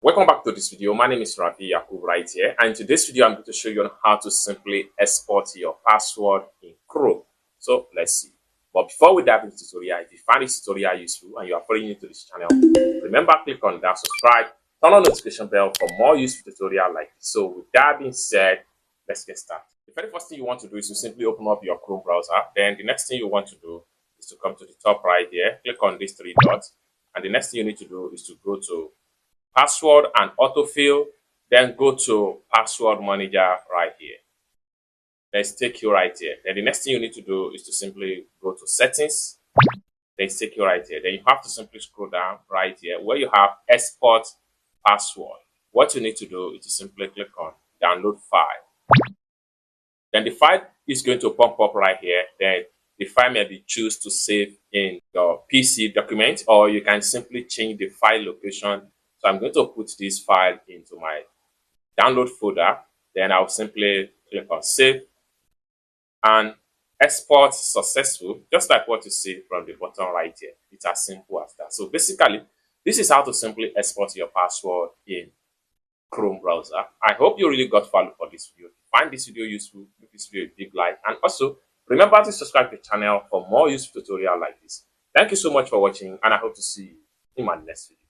Welcome back to this video. My name is Ravi Yakub right here, and in today's video I'm going to show you on how to simply export your password in Chrome. So let's see. But before we dive into the tutorial, if you find this tutorial useful and you are following into this channel, remember click on that subscribe, turn on the notification bell for more useful tutorial like this. So with that being said, let's get started. The very first thing you want to do is to simply open up your Chrome browser. Then the next thing you want to do is to come to the top right here, click on these three dots, and the next thing you need to do is to go to password and autofill, then go to password manager right here. Let's take you right here. Then the next thing you need to do is to simply go to settings. Let's take you right here. Then you have to simply scroll down right here where you have export password. What you need to do is to simply click on download file. Then the file is going to pop up right here. Then the file may be choose to save in your PC document, or you can simply change the file location. So I'm going to put this file into my download folder. Then I'll simply click on save and export successful, just like what you see from the bottom right here. It's as simple as that. So basically, this is how to simply export your password in Chrome browser. I hope you really got value for this video. If you find this video useful, give this video a big like, and also remember to subscribe to the channel for more useful tutorial like this. Thank you so much for watching, and I hope to see you in my next video.